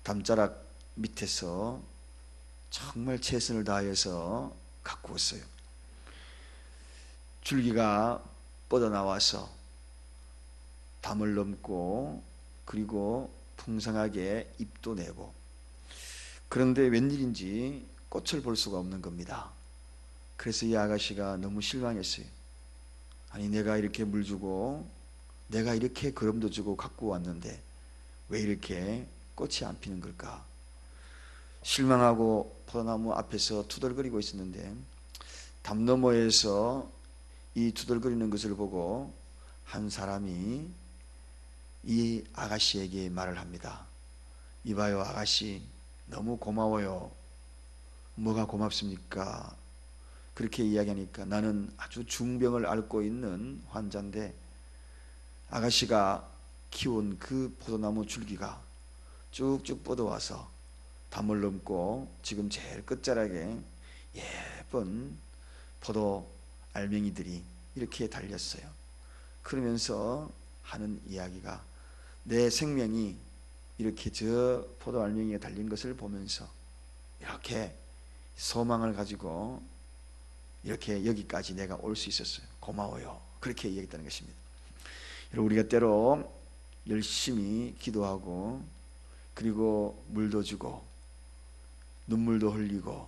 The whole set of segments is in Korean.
담자락 밑에서 정말 최선을 다해서 가꾸었어요. 줄기가 뻗어나와서 담을 넘고 그리고 풍성하게 잎도 내고, 그런데 웬일인지 꽃을 볼 수가 없는 겁니다. 그래서 이 아가씨가 너무 실망했어요. 아니, 내가 이렇게 물 주고 내가 이렇게 거름도 주고 갖고 왔는데 왜 이렇게 꽃이 안 피는 걸까? 실망하고 포도나무 앞에서 투덜거리고 있었는데, 담 너머에서 이 투덜거리는 것을 보고 한 사람이 이 아가씨에게 말을 합니다. 이봐요, 아가씨, 너무 고마워요. 뭐가 고맙습니까? 그렇게 이야기하니까, 나는 아주 중병을 앓고 있는 환자인데 아가씨가 키운 그 포도나무 줄기가 쭉쭉 뻗어와서 담을 넘고 지금 제일 끝자락에 예쁜 포도 알맹이들이 이렇게 달렸어요. 그러면서 하는 이야기가, 내 생명이 이렇게 저 포도 알맹이에 달린 것을 보면서 이렇게 소망을 가지고 이렇게 여기까지 내가 올 수 있었어요. 고마워요. 그렇게 얘기했다는 것입니다. 우리가 때로 열심히 기도하고 그리고 물도 주고 눈물도 흘리고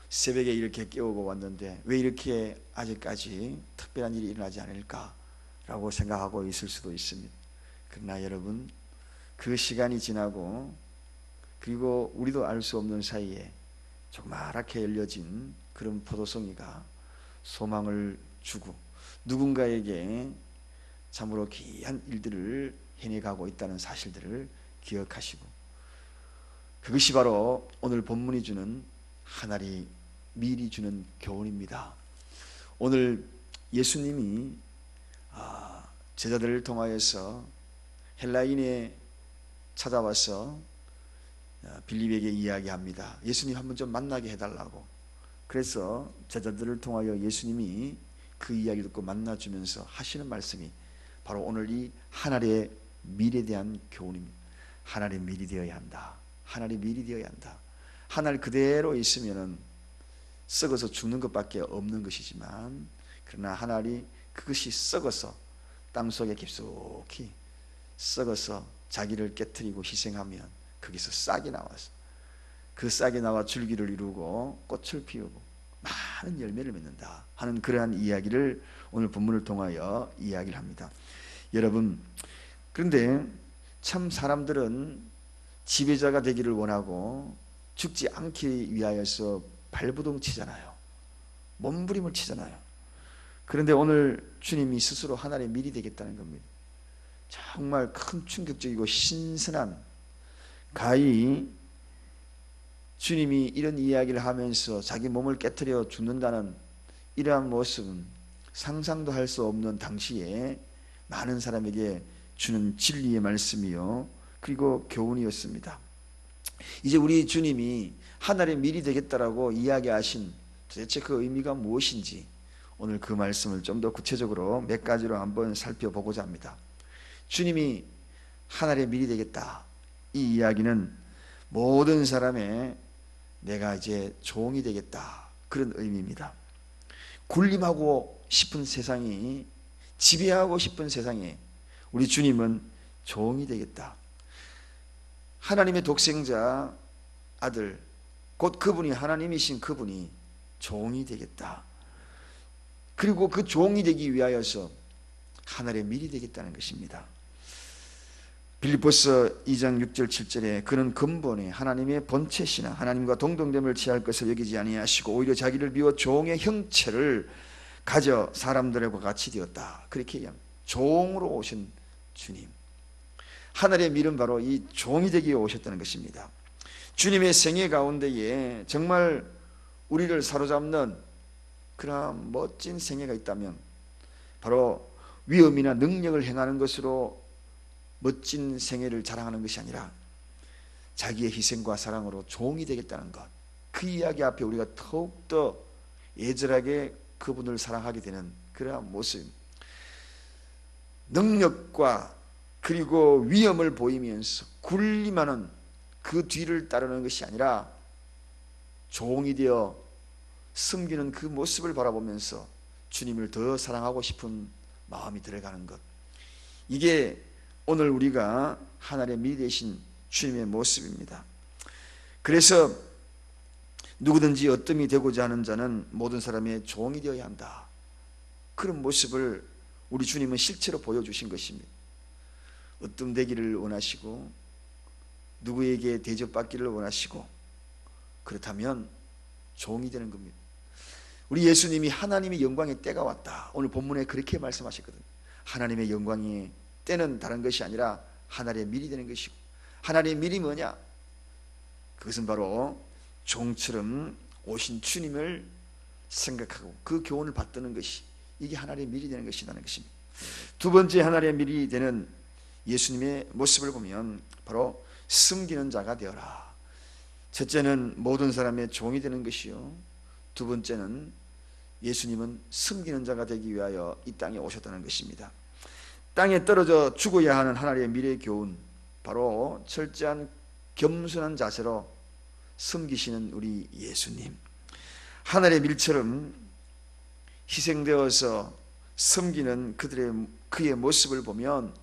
새벽에 이렇게 깨우고 왔는데 왜 이렇게 아직까지 특별한 일이 일어나지 않을까라고 생각하고 있을 수도 있습니다. 그러나 여러분, 그 시간이 지나고 그리고 우리도 알 수 없는 사이에 조그맣게 열려진 그런 포도송이가 소망을 주고 누군가에게 참으로 귀한 일들을 해내가고 있다는 사실들을 기억하시고, 그것이 바로 오늘 본문이 주는, 하나님 미리 주는 교훈입니다. 오늘 예수님이 제자들을 통하여서 헬라인에 찾아와서 빌립에게 이야기합니다. 예수님 한번 좀 만나게 해달라고. 그래서 제자들을 통하여 예수님이 그 이야기 듣고 만나주면서 하시는 말씀이 바로 오늘 이 하나님의 미래에 대한 교훈입니다. 하나님의 미리 되어야 한다. 하나님의 미리 되어야 한다. 하늘 그대로 있으면은 썩어서 죽는 것밖에 없는 것이지만, 그러나 하나님 그것이 썩어서 땅속에 깊숙이 썩어서 자기를 깨트리고 희생하면 거기서 싹이 나와서 그 싹이 나와 줄기를 이루고 꽃을 피우고 많은 열매를 맺는다 하는 그러한 이야기를 오늘 본문을 통하여 이야기를 합니다. 여러분, 그런데 참 사람들은 지배자가 되기를 원하고 죽지 않기 위하여서 발부동 치잖아요. 몸부림을 치잖아요. 그런데 오늘 주님이 스스로 하나님의 밀이 되겠다는 겁니다. 정말 큰 충격적이고 신선한, 가히 주님이 이런 이야기를 하면서 자기 몸을 깨트려 죽는다는 이러한 모습은 상상도 할 수 없는 당시에 많은 사람에게 주는 진리의 말씀이요, 그리고 교훈이었습니다. 이제 우리 주님이 하나님의 밀이 되겠다라고 이야기하신 도대체 그 의미가 무엇인지 오늘 그 말씀을 좀 더 구체적으로 몇 가지로 한번 살펴보고자 합니다. 주님이 하나님의 밀이 되겠다, 이 이야기는 모든 사람의 내가 이제 종이 되겠다, 그런 의미입니다. 군림하고 싶은 세상이, 지배하고 싶은 세상에 우리 주님은 종이 되겠다. 하나님의 독생자 아들, 곧 그분이 하나님이신 그분이 종이 되겠다. 그리고 그 종이 되기 위하여서 하늘의 밀이 되겠다는 것입니다. 빌립보서 2장 6절 7절에 그는 근본에 하나님의 본체시나 하나님과 동등됨을 취할 것을 여기지 아니하시고 오히려 자기를 비워 종의 형체를 가져 사람들과 같이 되었다. 그렇게 얘기합니다. 종으로 오신 주님, 하늘의 밀은 바로 이 종이 되기 위해 오셨다는 것입니다. 주님의 생애 가운데에 정말 우리를 사로잡는 그러한 멋진 생애가 있다면 바로 위엄이나 능력을 행하는 것으로 멋진 생애를 자랑하는 것이 아니라 자기의 희생과 사랑으로 종이 되겠다는 것, 그 이야기 앞에 우리가 더욱더 애절하게 그분을 사랑하게 되는 그러한 모습, 능력과 그리고 위엄을 보이면서 군림하는 그 그 뒤를 따르는 것이 아니라 종이 되어 섬기는 그 모습을 바라보면서 주님을 더 사랑하고 싶은 마음이 들어가는 것, 이게 오늘 우리가 하나님의 미리 되신 주님의 모습입니다. 그래서 누구든지 어뜸이 되고자 하는 자는 모든 사람의 종이 되어야 한다. 그런 모습을 우리 주님은 실제로 보여주신 것입니다. 어뜸 되기를 원하시고 누구에게 대접받기를 원하시고, 그렇다면 종이 되는 겁니다. 우리 예수님이 하나님의 영광의 때가 왔다, 오늘 본문에 그렇게 말씀하셨거든요. 하나님의 영광의 때는 다른 것이 아니라 하나님의 밀이 되는 것이고, 하나님의 밀이 뭐냐? 그것은 바로 종처럼 오신 주님을 생각하고 그 교훈을 받드는 것이, 이게 하나님의 밀이 되는 것이라는 것입니다. 두 번째 하나님의 밀이 되는 예수님의 모습을 보면 바로 섬기는 자가 되어라. 첫째는 모든 사람의 종이 되는 것이요, 두 번째는 예수님은 섬기는 자가 되기 위하여 이 땅에 오셨다는 것입니다. 땅에 떨어져 죽어야 하는 하나님의 미래의 교훈, 바로 철저한 겸손한 자세로 섬기시는 우리 예수님, 하늘의 밀처럼 희생되어서 섬기는 그의 모습을 보면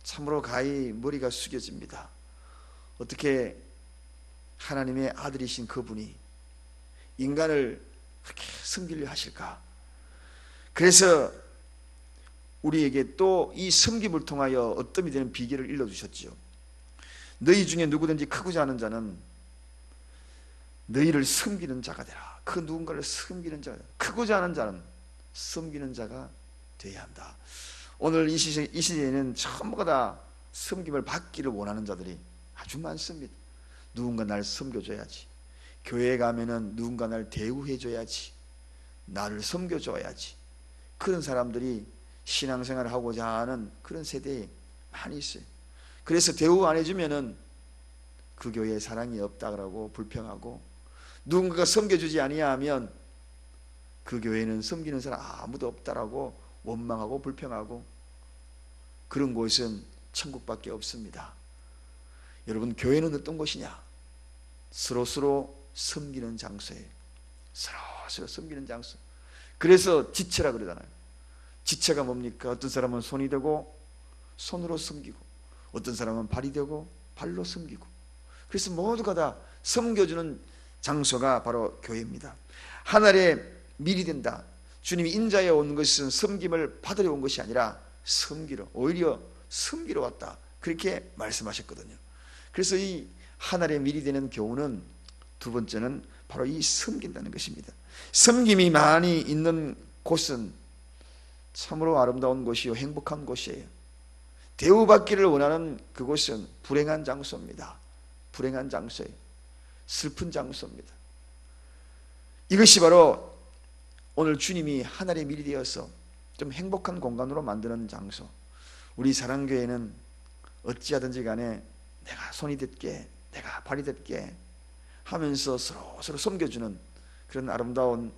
참으로 가히 머리가 숙여집니다. 어떻게 하나님의 아들이신 그분이 인간을 그렇게 섬기려 하실까? 그래서 우리에게 또 이 섬김을 통하여 어뜸이 되는 비결을 일러주셨죠. 너희 중에 누구든지 크고자 하는 자는 너희를 섬기는 자가 되라. 그 누군가를 섬기는 자가 되라. 크고자 하는 자는 섬기는 자가 되어야 한다. 오늘 이 시대에는 전부가 다 섬김을 받기를 원하는 자들이 아주 많습니다. 누군가 날 섬겨줘야지, 교회에 가면은 누군가 날 대우해줘야지, 나를 섬겨줘야지, 그런 사람들이 신앙생활을 하고자 하는 그런 세대에 많이 있어요. 그래서 대우 안 해주면은 그 교회에 사랑이 없다고 불평하고, 누군가가 섬겨주지 아니하면 그 교회는 섬기는 사람 아무도 없다라고 원망하고 불평하고, 그런 곳은 천국밖에 없습니다. 여러분, 교회는 어떤 곳이냐? 서로 섬기는 장소예요. 서로 섬기는 장소. 그래서 지체라 그러잖아요. 지체가 뭡니까? 어떤 사람은 손이 되고 손으로 섬기고, 어떤 사람은 발이 되고 발로 섬기고, 그래서 모두가 다 섬겨주는 장소가 바로 교회입니다. 하늘의 밀이 된다. 주님이 인자에 온 것은 섬김을 받으러 온 것이 아니라 섬기러, 오히려 섬기러 왔다, 그렇게 말씀하셨거든요. 그래서 이 하늘의 밀이 되는 교훈은 두 번째는 바로 이 섬긴다는 것입니다. 섬김이 많이 있는 곳은 참으로 아름다운 곳이요, 행복한 곳이에요. 대우받기를 원하는 그곳은 불행한 장소입니다. 불행한 장소예요. 슬픈 장소입니다. 이것이 바로 오늘 주님이 하늘의 밀이 되어서 좀 행복한 공간으로 만드는 장소. 우리 사랑교회는 어찌하든지 간에 내가 손이 됐게, 내가 발이 됐게 하면서 서로 섬겨주는 그런 아름다운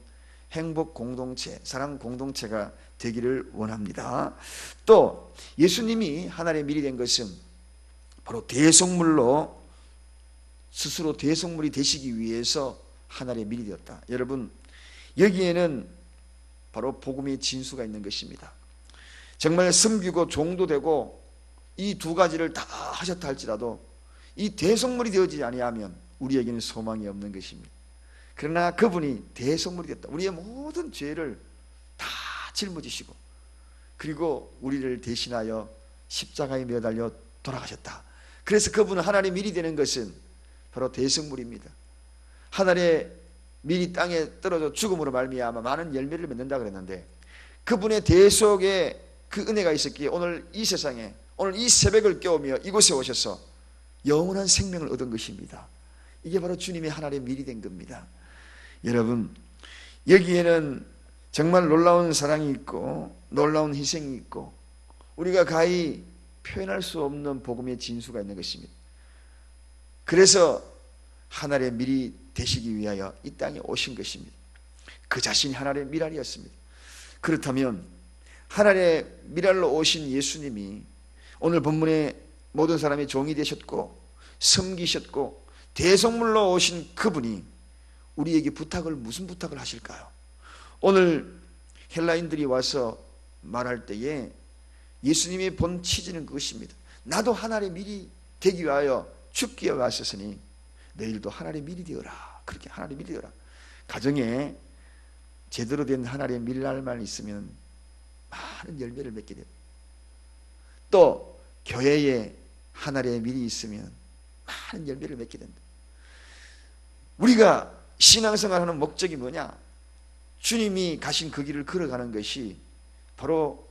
행복 공동체, 사랑 공동체가 되기를 원합니다. 또 예수님이 하늘의 밀이 된 것은 바로 대속물로, 스스로 대속물이 되시기 위해서 하늘의 밀이 되었다. 여러분, 여기에는 바로 복음의 진수가 있는 것입니다. 정말 섬기고 종도 되고 이 두 가지를 다 하셨다 할지라도 이 대속물이 되어지지 아니하면 우리에게는 소망이 없는 것입니다. 그러나 그분이 대속물이 됐다. 우리의 모든 죄를 다 짊어지시고, 그리고 우리를 대신하여 십자가에 매달려 돌아가셨다. 그래서 그분은 하나님의 밀이 되는 것은 바로 대속물입니다. 하늘의 밀이 땅에 떨어져 죽음으로 말미암아 많은 열매를 맺는다 그랬는데, 그분의 대속의 그 은혜가 있었기에 오늘 이 세상에, 오늘 이 새벽을 깨우며 이곳에 오셔서 영원한 생명을 얻은 것입니다. 이게 바로 주님의 하늘의 밀이 된 겁니다. 여러분, 여기에는 정말 놀라운 사랑이 있고 놀라운 희생이 있고 우리가 가히 표현할 수 없는 복음의 진수가 있는 것입니다. 그래서 하늘의 밀이 되시기 위하여 이 땅에 오신 것입니다. 그 자신이 하늘의 밀알이었습니다. 그렇다면 하늘의 밀알로 오신 예수님이 오늘 본문에 모든 사람의 종이 되셨고 섬기셨고 대성물로 오신 그분이 우리에게 무슨 부탁을 하실까요? 오늘 헬라인들이 와서 말할 때에 예수님이 본 취지는 그것입니다. 나도 하나님의 밀이 되기 위하여 죽기에 왔으니 너희들도 하나님의 밀이 되어라. 그렇게 하나님의 밀이 되어라. 가정에 제대로 된 하나님의 밀날만 있으면 많은 열매를 맺게 돼요. 또 교회에 하나님의 밀이 있으면 많은 열매를 맺게 된다. 우리가 신앙생활하는 목적이 뭐냐? 주님이 가신 그 길을 걸어가는 것이 바로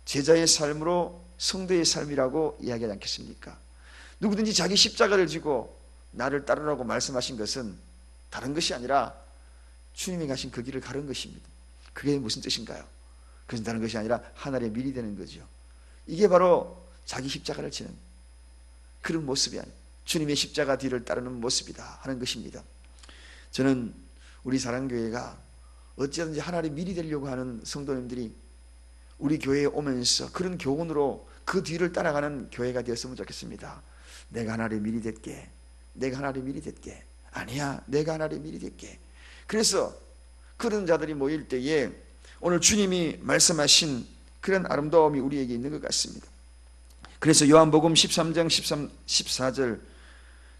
제자의 삶으로 성도의 삶이라고 이야기하지 않겠습니까? 누구든지 자기 십자가를 지고 나를 따르라고 말씀하신 것은 다른 것이 아니라 주님이 가신 그 길을 가는 것입니다. 그게 무슨 뜻인가요? 그것은 다른 것이 아니라 하나님의 밀이 되는 거죠. 이게 바로 자기 십자가를 지는 그런 모습이 아니에요. 주님의 십자가 뒤를 따르는 모습이다 하는 것입니다. 저는 우리 사랑교회가 어찌든지 하나님의 밀이 되려고 하는 성도님들이 우리 교회에 오면서 그런 교훈으로 그 뒤를 따라가는 교회가 되었으면 좋겠습니다. 내가 하나님의 밀이 될게. 내가 하나님의 밀이 될게. 아니야, 내가 하나님의 밀이 될게. 그래서 그런 자들이 모일 때에 오늘 주님이 말씀하신 그런 아름다움이 우리에게 있는 것 같습니다. 그래서 요한복음 13장 14절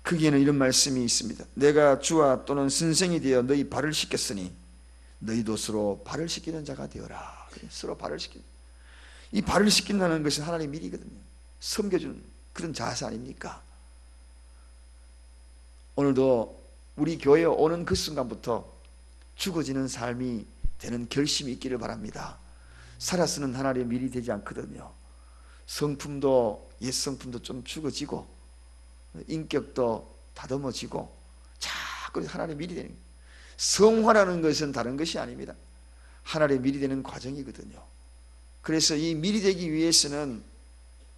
거기에는 이런 말씀이 있습니다. 내가 주와 또는 선생이 되어 너희 발을 씻겼으니 너희도 서로 발을 씻기는 자가 되어라. 서로 발을 씻기는. 이 발을 씻긴다는 것은 하나님의 밀이거든요. 섬겨주는 그런 자세 아닙니까? 오늘도 우리 교회에 오는 그 순간부터 죽어지는 삶이 되는 결심이 있기를 바랍니다. 살아서는 하나님의 밀이 되지 않거든요. 성품도 옛 성품도 좀 죽어지고 인격도 다듬어지고 자꾸 하나님의 밀이 되는 거예요. 성화라는 것은 다른 것이 아닙니다. 하나님의 밀이 되는 과정이거든요. 그래서 이 밀이 되기 위해서는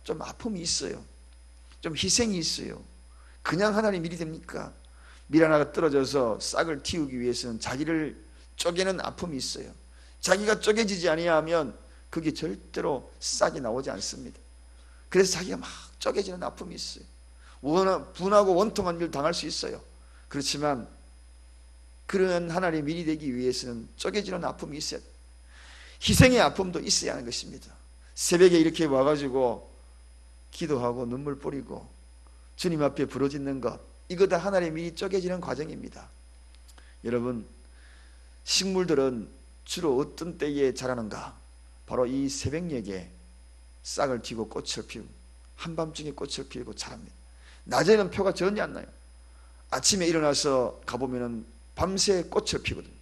좀 아픔이 있어요. 좀 희생이 있어요. 그냥 하나님의 밀이 됩니까? 밀 하나가 떨어져서 싹을 틔우기 위해서는 자기를 쪼개는 아픔이 있어요. 자기가 쪼개지지 아니하면 그게 절대로 싹이 나오지 않습니다. 그래서 자기가 막 쪼개지는 아픔이 있어요. 분하고 원통한 일 당할 수 있어요. 그렇지만 그런 하나님의 밀이 되기 위해서는 쪼개지는 아픔이 있어야 돼요. 희생의 아픔도 있어야 하는 것입니다. 새벽에 이렇게 와가지고 기도하고 눈물 뿌리고 주님 앞에 부르짖는 것, 이거 다 하나님의 밀이 쪼개지는 과정입니다. 여러분, 식물들은 주로 어떤 때에 자라는가? 바로 이 새벽녘에 싹을 틔고 꽃을 피우고 한밤중에 꽃을 피우고 자랍니다. 낮에는 표가 전혀 안 나요. 아침에 일어나서 가보면 밤새 꽃을 피거든요.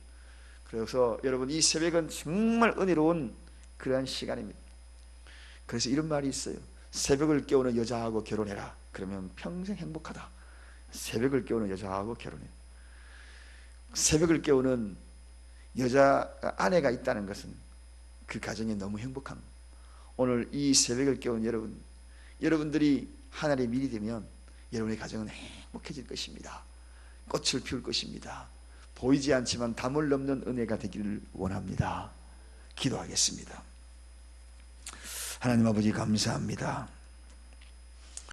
그래서 여러분, 이 새벽은 정말 은혜로운 그러한 시간입니다. 그래서 이런 말이 있어요. 새벽을 깨우는 여자하고 결혼해라. 그러면 평생 행복하다. 새벽을 깨우는 여자하고 결혼해. 새벽을 깨우는 여자가 아내가 있다는 것은 그 가정이 너무 행복한 거예요. 오늘 이 새벽을 깨우는 여러분들이 하나님의 밀이 되면 여러분의 가정은 행복해질 것입니다. 꽃을 피울 것입니다. 보이지 않지만 담을 넘는 은혜가 되기를 원합니다. 기도하겠습니다. 하나님 아버지 감사합니다.